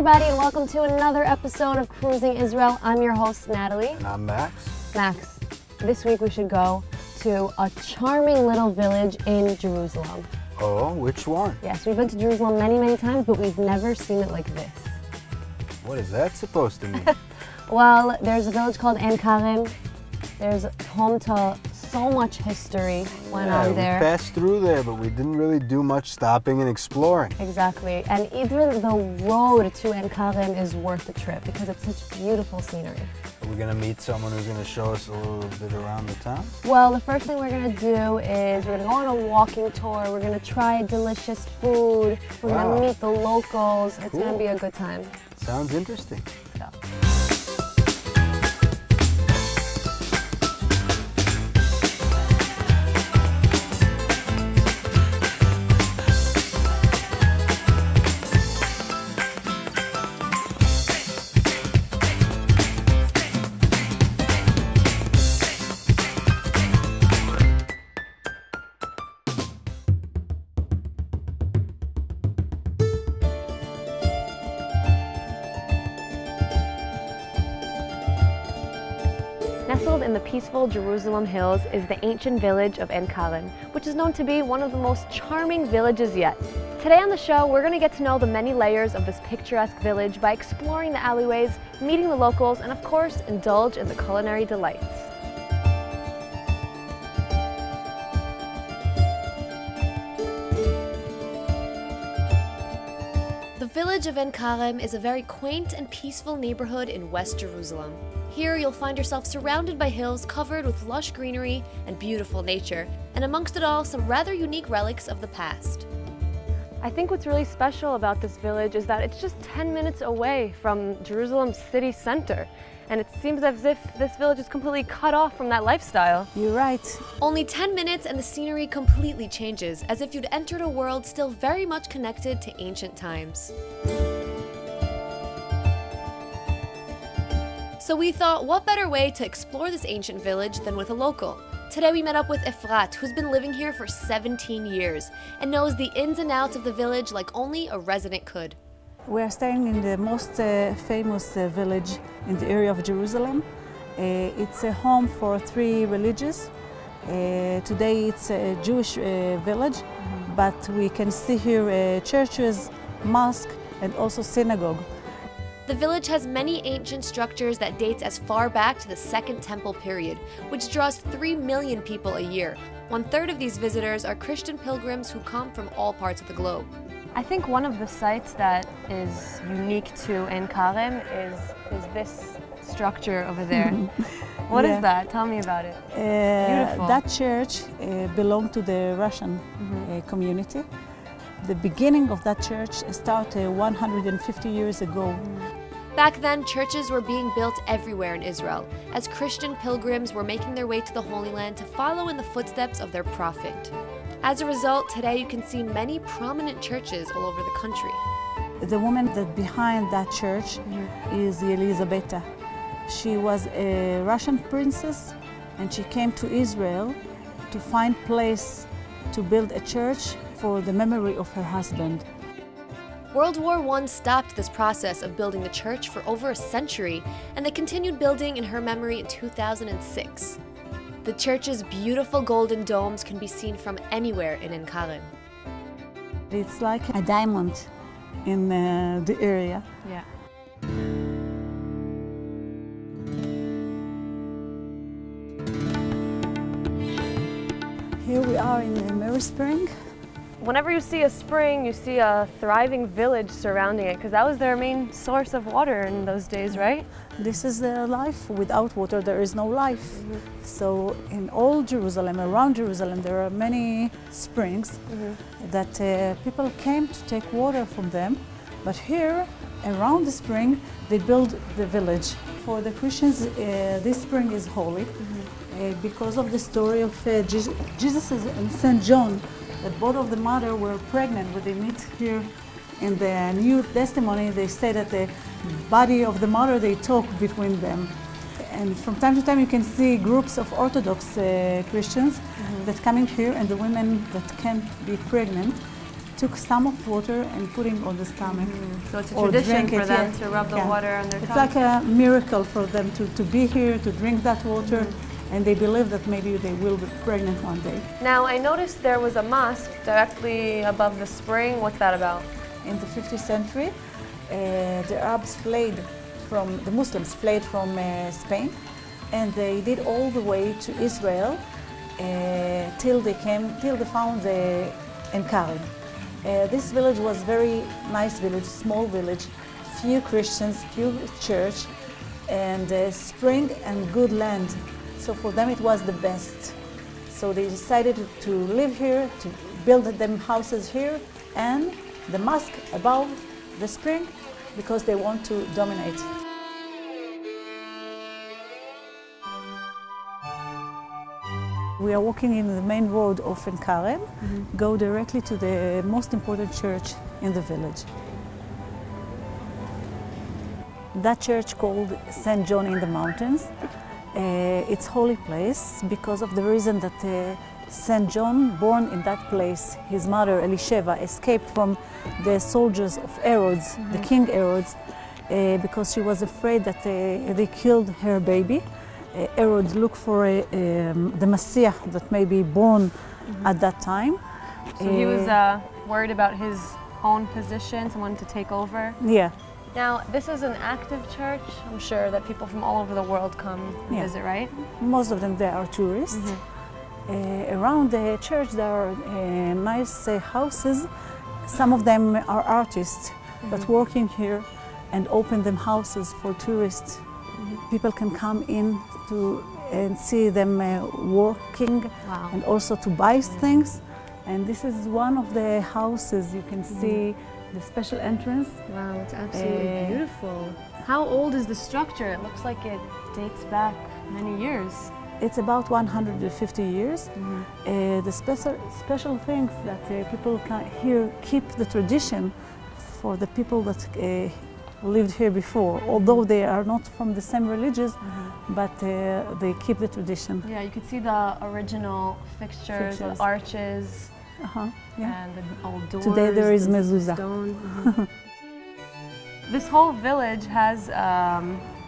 everybody, and welcome to another episode of Cruising Israel. I'm your host, Natalie. And I'm Max. Max, this week we should go to a charming little village in Jerusalem. Oh, which one? Yes, we've been to Jerusalem many, many times, but we've never seen it like this. What is that supposed to mean? Well, there's a village called Ein Karem. There's home to so much history went on there. We passed through there, but we didn't really do much stopping and exploring. Exactly, and even the road to Ein Karem is worth the trip because it's such beautiful scenery. Are we gonna meet someone who's gonna show us a little bit around the town? Well, the first thing we're gonna do is we're gonna go on a walking tour. We're gonna try delicious food. We're gonna meet the locals. It's gonna be a good time. Sounds interesting. Let's go. Nestled in the peaceful Jerusalem hills is the ancient village of Ein Karem, which is known to be one of the most charming villages yet. Today on the show, we're going to get to know the many layers of this picturesque village by exploring the alleyways, meeting the locals, and of course, indulge in the culinary delights. The village of Ein Karem is a very quaint and peaceful neighborhood in West Jerusalem. Here you'll find yourself surrounded by hills covered with lush greenery and beautiful nature, and amongst it all, some rather unique relics of the past. I think what's really special about this village is that it's just 10 minutes away from Jerusalem's city center, and it seems as if this village is completely cut off from that lifestyle. You're right. Only 10 minutes and the scenery completely changes, as if you'd entered a world still very much connected to ancient times. So we thought, what better way to explore this ancient village than with a local? Today we met up with Efrat, who's been living here for 17 years and knows the ins and outs of the village like only a resident could. We are staying in the most famous village in the area of Jerusalem. It's a home for 3 religions. Today it's a Jewish village, but we can see here churches, mosque, and also synagogue. The village has many ancient structures that dates as far back to the Second Temple period, which draws 3 million people a year. 1/3 of these visitors are Christian pilgrims who come from all parts of the globe. I think one of the sites that is unique to Ein Karem is this structure over there. What is that? Tell me about it. Beautiful. That church belonged to the Russian community. The beginning of that church started 150 years ago. Back then, churches were being built everywhere in Israel, as Christian pilgrims were making their way to the Holy Land to follow in the footsteps of their prophet. As a result, today you can see many prominent churches all over the country. The woman that behind that church is Elizabeta. She was a Russian princess, and she came to Israel to find place to build a church for the memory of her husband. World War I stopped this process of building the church for over a century, and they continued building in her memory in 2006. The church's beautiful golden domes can be seen from anywhere in Ein Karem. It's like a diamond in the area. Yeah. Here we are in Mary Spring. Whenever you see a spring, you see a thriving village surrounding it, because that was their main source of water in those days, right? This is their life. Without water, there is no life. So in all Jerusalem, around Jerusalem, there are many springs that people came to take water from them. But here, around the spring, they build the village. For the Christians, this spring is holy because of the story of Jesus and St. John, that both of the mother were pregnant. When they meet here in the New Testimony, they say that the body of the mother, they talk between them. And from time to time you can see groups of Orthodox Christians that coming here, and the women that can't be pregnant took some of water and putting on the stomach. So it's a or tradition drink for it, them yeah. to rub the Yeah. water on their It's tongue. like a miracle for them to be here, to drink that water, and they believe that maybe they will be pregnant one day. Now, I noticed there was a mosque directly above the spring. What's that about? In the 50th century, the Arabs fled the Muslims fled from Spain, and they did all the way to Israel till they found En Karim. This village was very nice village, small village, few Christians, few church, and spring and good land. So for them it was the best. So they decided to live here, to build them houses here, and the mosque above the spring because they want to dominate. We are walking in the main road of En Karim, go directly to the most important church in the village. That church called St. John in the Mountains. It's holy place because of the reason that St. John, born in that place, his mother Elisheva escaped from the soldiers of Herod, the king Herod, because she was afraid that they killed her baby. Herod looked for the Messiah that may be born at that time. So he was worried about his own position, someone to take over? Yeah. Now, this is an active church. I'm sure that people from all over the world come and visit, right? Most of them, they are tourists. Around the church, there are nice houses. Some of them are artists that working here and open them houses for tourists. People can come in and see them working and also to buy things. And this is one of the houses. You can see the special entrance. Wow, it's absolutely beautiful. How old is the structure? It looks like it dates back many years. It's about 150 years. The special things that people can here keep the tradition for the people that lived here before, although they are not from the same religions, but they keep the tradition. Yeah, you could see the original fixtures. The arches, and the old doors. Today there is mezuzah. This whole village has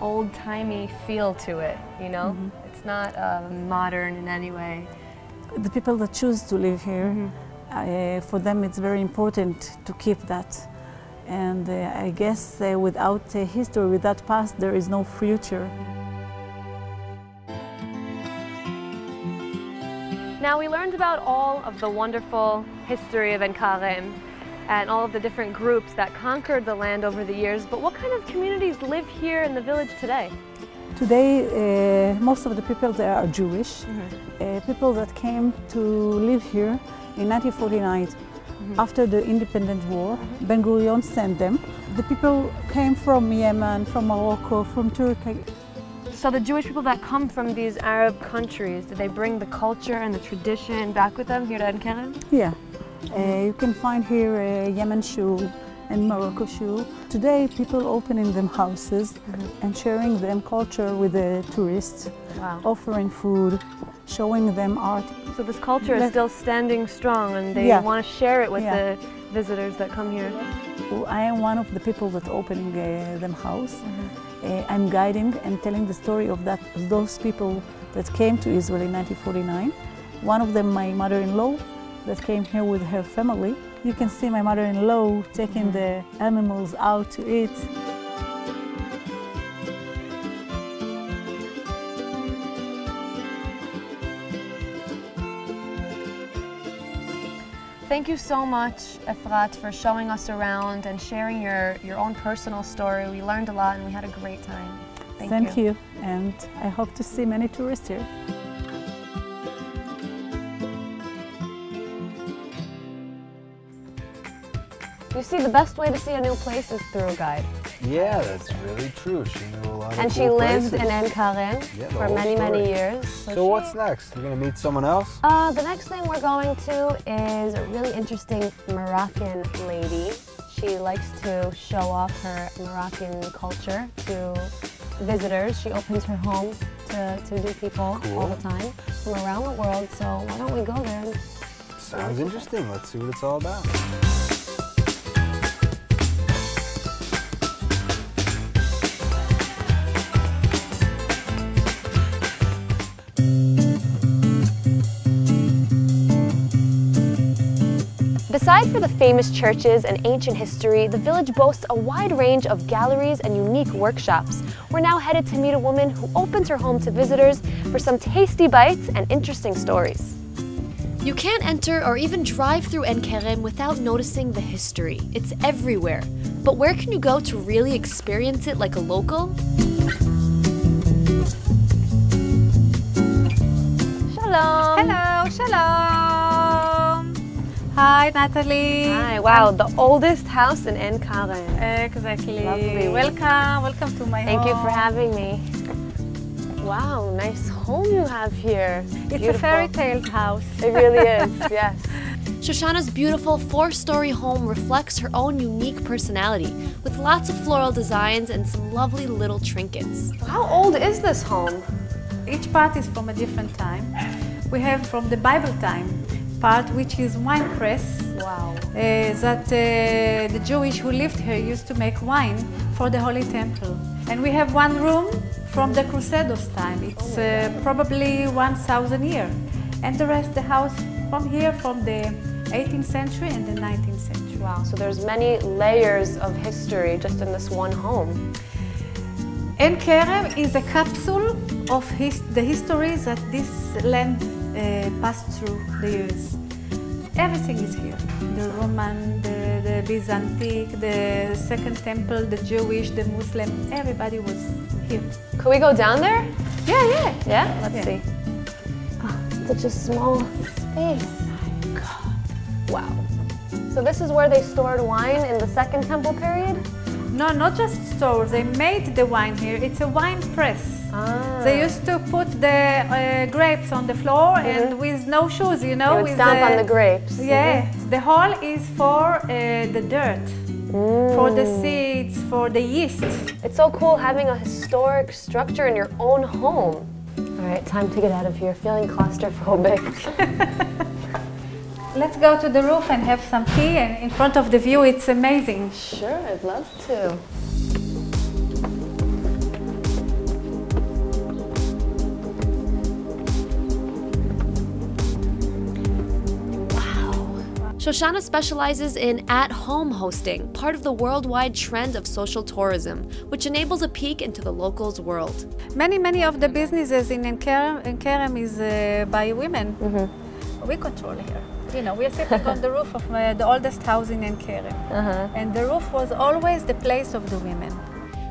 old-timey feel to it, you know? It's not modern in any way. The people that choose to live here, for them it's very important to keep that. And I guess without history, without past, there is no future. Now, we learned about all of the wonderful history of En Karim and all of the different groups that conquered the land over the years, but what kind of communities live here in the village today? Today, most of the people there are Jewish, people that came to live here in 1949. After the independent war, Ben Gurion sent them. The people came from Yemen, from Morocco, from Turkey. So the Jewish people that come from these Arab countries, do they bring the culture and the tradition back with them here to En Karim? Yeah. You can find here Yemen shul and Morocco shul. Today, people opening them houses and sharing them culture with the tourists, offering food, showing them art. So this culture is still standing strong and they want to share it with the visitors that come here. I am one of the people that opening them house. I'm guiding and telling the story of those people that came to Israel in 1949. One of them, my mother-in-law, that came here with her family. You can see my mother-in-law taking the animals out to eat. Thank you so much, Efrat, for showing us around and sharing your own personal story. We learned a lot and we had a great time. Thank you. And I hope to see many tourists here. You see, the best way to see a new place is through a guide. Yeah, that's really true. She knew a lot of And she cool lived places. in En Karim for many, many years. So what's next? We're going to meet someone else? The next thing we're going to is a really interesting Moroccan lady. She likes to show off her Moroccan culture to visitors. She opens her home to new people all the time from around the world. So why don't we go there? Sounds interesting. Let's see what it's all about. Aside from the famous churches and ancient history, the village boasts a wide range of galleries and unique workshops. We're now headed to meet a woman who opens her home to visitors for some tasty bites and interesting stories. You can't enter or even drive through Ein Kerem without noticing the history. It's everywhere. But where can you go to really experience it like a local? Shalom! Hello, shalom! Hi, Natalie. Hi, wow, the oldest house in Ein Kerem. Exactly. Lovely. Welcome to my home. Thank you for having me. Wow, nice home you have here. It's Beautiful. a fairy tale house. It really is, yes. Shoshana's beautiful 4-story home reflects her own unique personality, with lots of floral designs and some lovely little trinkets. How old is this home? Each part is from a different time. We have from the Bible time part, which is wine press. Wow. The Jewish who lived here used to make wine for the Holy Temple. And we have one room from the Crusaders time. It's probably 1,000 years. And the rest, the house from here, from the 18th century and the 19th century. Wow, so there's many layers of history just in this one home. Ein Kerem is a capsule of the histories that this land passed through the years. Everything is here. The Roman, the Byzantine, the Second Temple, the Jewish, the Muslim, everybody was here. Could we go down there? Yeah. Yeah? Let's see. Oh, such a small space. God. Wow. So this is where they stored wine in the Second Temple period? No, not just stores. They made the wine here. It's a wine press. Ah. They used to put the grapes on the floor and with no shoes, you know. They would stomp on the grapes. Yeah. The hole is for the dirt, for the seeds, for the yeast. It's so cool having a historic structure in your own home. All right, time to get out of here. Feeling claustrophobic. Let's go to the roof and have some tea, and in front of the view, it's amazing. Sure, I'd love to. Shoshana specializes in at-home hosting, part of the worldwide trend of social tourism, which enables a peek into the locals' world. Many of the businesses in Ein Kerem is by women. We control here. You know, we are sitting on the roof of the oldest house in Ein Kerem. And the roof was always the place of the women.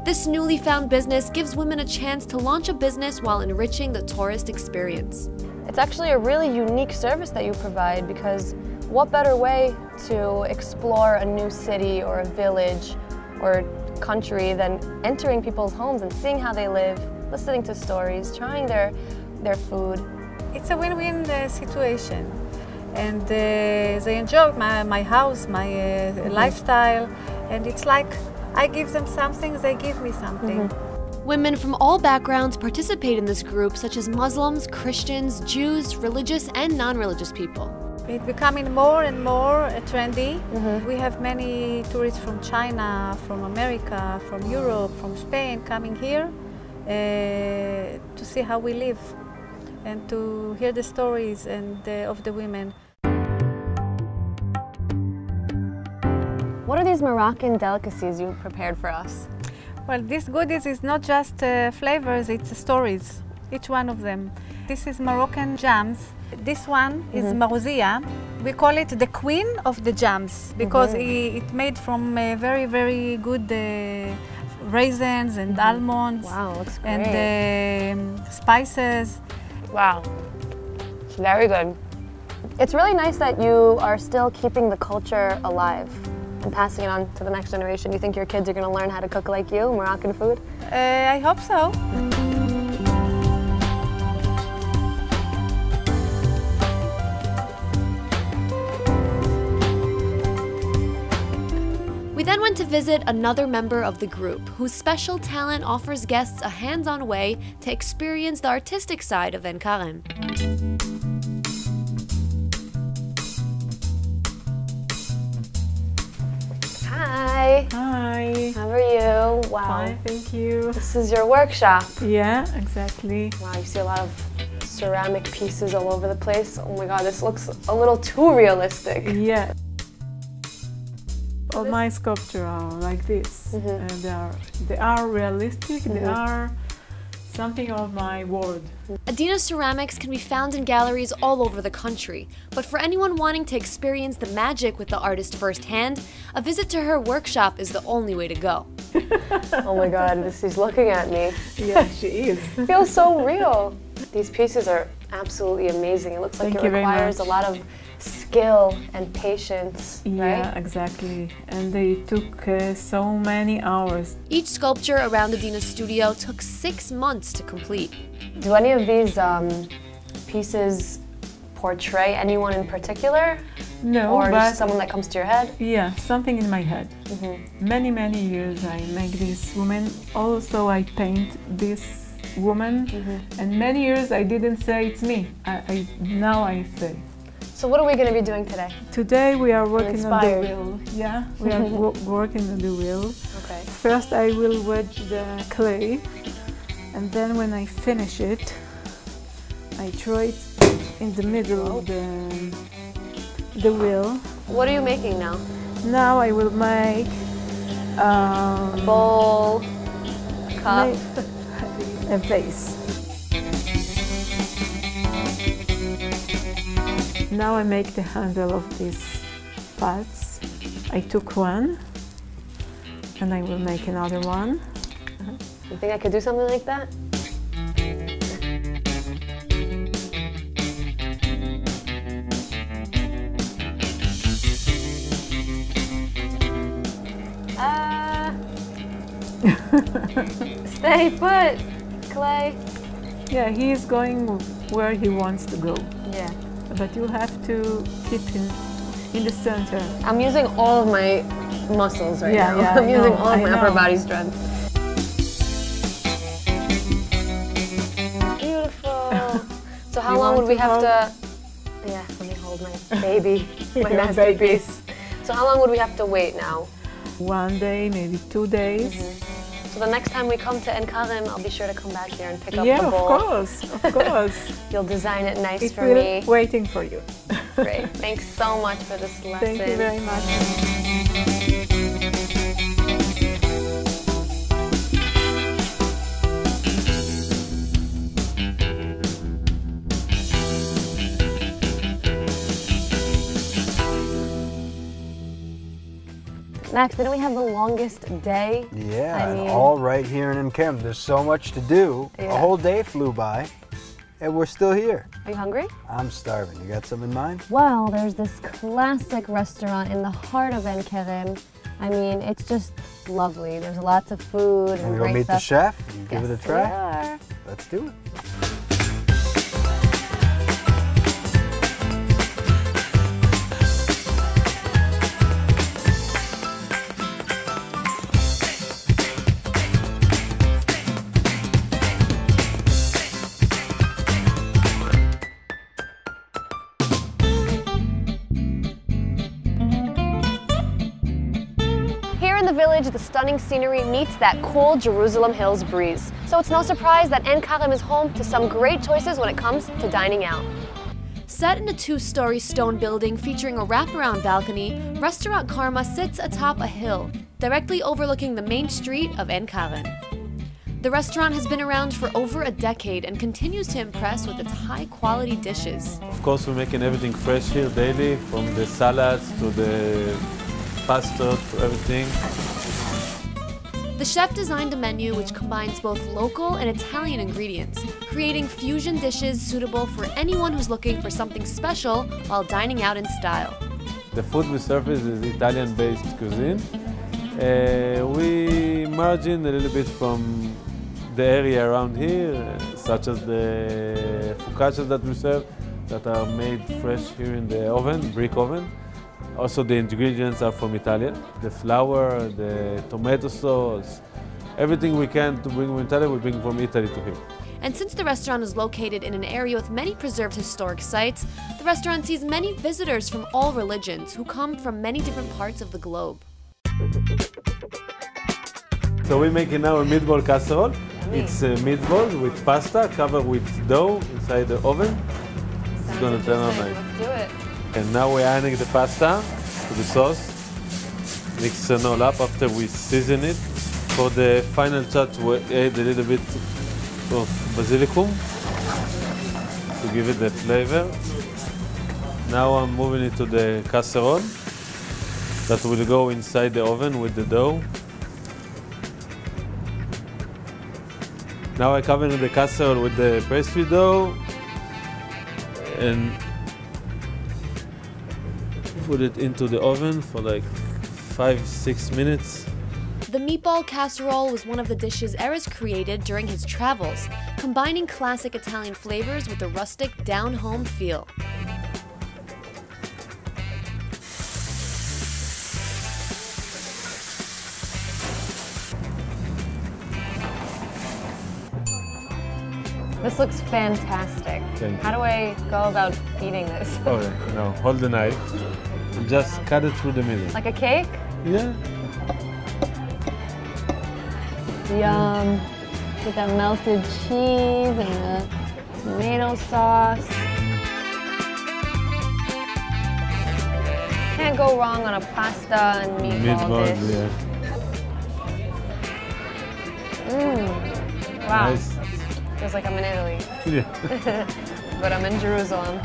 This newly found business gives women a chance to launch a business while enriching the tourist experience. It's actually a really unique service that you provide, because what better way to explore a new city or a village or country than entering people's homes and seeing how they live, listening to stories, trying their food. It's a win-win situation. And they enjoy my house, my lifestyle, and it's like I give them something, they give me something. Women from all backgrounds participate in this group, such as Muslims, Christians, Jews, religious and non-religious people. It's becoming more and more trendy. We have many tourists from China, from America, from Europe, from Spain coming here to see how we live and to hear the stories of the women. What are these Moroccan delicacies you prepared for us? Well, these goodies is not just flavors, it's stories, each one of them. This is Moroccan jams. This one is marozia. We call it the queen of the jams because it's made from very good raisins and almonds. Wow, looks great. And spices. Wow, it's very good. It's really nice that you are still keeping the culture alive and passing it on to the next generation. You think your kids are going to learn how to cook like you, Moroccan food? I hope so. We then went to visit another member of the group, whose special talent offers guests a hands-on way to experience the artistic side of Ein Kerem. Hi. Hi. How are you? Wow. Fine, thank you. This is your workshop. Yeah, exactly. Wow, you see a lot of ceramic pieces all over the place. Oh my god, this looks a little too realistic. Yeah. All this? my sculptures are like this. And they are realistic. They are something of my world. Adina ceramics can be found in galleries all over the country, but for anyone wanting to experience the magic with the artist firsthand, a visit to her workshop is the only way to go. Oh my God, she's looking at me. Yeah, she is. It feels so real. These pieces are absolutely amazing. It looks like Thank it you very requires a much. lot of skill and patience, Yeah, right? exactly. And they took so many hours. Each sculpture around Adina's studio took 6 months to complete. Do any of these pieces portray anyone in particular? No, Or but just someone that comes to your head? yeah, something in my head. Many years I make this woman. Also, I paint this woman, and many years I didn't say it's me. Now I say. So what are we going to be doing today? Today we are working on the inspired. wheel. Yeah, we are working on the wheel. Okay. First I will wedge the clay, and then when I finish it, I throw it in the middle of the wheel. What are you making now? Now I will make Bowl, cup. a vase. Now I make the handle of these parts. I took one, and I will make another one. You think I could do something like that? Stay put, Clay. Yeah, he is going where he wants to go, Yeah. but you have to keep him in the center. I'm using all of my muscles right Yeah, now. yeah, I'm I using know, all of I my upper know. body strength. Beautiful. So how You long want would we to have hold- to... Yeah, let me hold my baby, my Your masterpiece. So how long would we have to wait now? 1 day, maybe 2 days. So the next time we come to En Karem, I'll be sure to come back here and pick up Yeah, the of bowl. course, of course. You'll design it nice It for will me. waiting for you. Great. Thanks so much for this lesson. Thank you very much. Max, didn't we have the longest day? Yeah, I and mean- all right here in Enkem. There's so much to do. Yeah. A whole day flew by, and we're still here. Are you hungry? I'm starving. You got some in mind? Well, there's this classic restaurant in the heart of En Karem. I mean, it's just lovely. There's lots of food and And we go great meet the stuff. chef and give it a Yes, try. we are. Let's do it. Here in the village, the stunning scenery meets that cool Jerusalem Hills breeze. So it's no surprise that En Karem is home to some great choices when it comes to dining out. Set in a 2-story stone building featuring a wraparound balcony, Restaurant Karma sits atop a hill, directly overlooking the main street of En Karem. The restaurant has been around for over a decade and continues to impress with its high-quality dishes. Of course, we're making everything fresh here daily, from the salads to the pasta to everything. The chef designed a menu which combines both local and Italian ingredients, creating fusion dishes suitable for anyone who's looking for something special while dining out in style. The food we serve is Italian-based cuisine. We margin a little bit from the area around here, such as the focaccias that we serve, that are made fresh here in the oven, brick oven. Also, the ingredients are from Italy. The flour, the tomato sauce, everything we can to bring from Italy, we bring from Italy to here. And since the restaurant is located in an area with many preserved historic sites, the restaurant sees many visitors from all religions who come from many different parts of the globe. So we're making now a meatball casserole. It's a meatball with pasta covered with dough inside the oven. It's going to turn out nice. Let's do it. And now we're adding the pasta to the sauce. mix it all up after we season it. For the final touch, we add a little bit of basilicum to give it the flavor. Now I'm moving it to the casserole that will go inside the oven with the dough. Now I cover the casserole with the pastry dough and put it into the oven for like 5-6 minutes. The meatball casserole was one of the dishes Erez created during his travels, combining classic Italian flavors with a rustic, down-home feel. This looks fantastic. Thank you. How do I go about eating this? Oh, no, hold the knife and just cut it through the middle. Like a cake? Yeah. Yum. With that melted cheese and the tomato sauce. Can't go wrong on a pasta and meatball dish. Yeah. Wow. Nice. Feels like I'm in Italy, Yeah. but I'm in Jerusalem.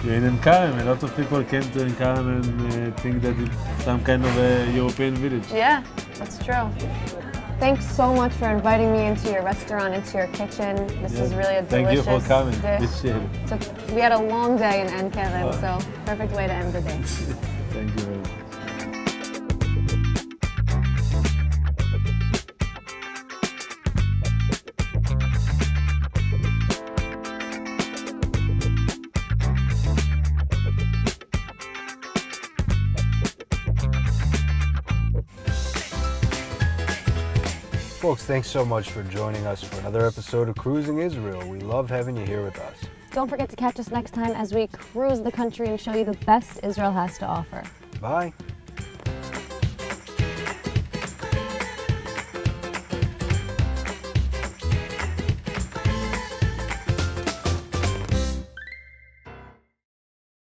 You're in Ein Kerem. A lot of people came to Ein Kerem and think that it's some kind of a European village. Yeah, that's true. Thanks so much for inviting me into your restaurant, into your kitchen. This is really a delicious Thank you for coming. dish. Appreciate it. We had a long day in Ein Kerem, so perfect way to end the day. Thank you very much. Folks, thanks so much for joining us for another episode of Cruising Israel. We love having you here with us. Don't forget to catch us next time as we cruise the country and show you the best Israel has to offer. Bye.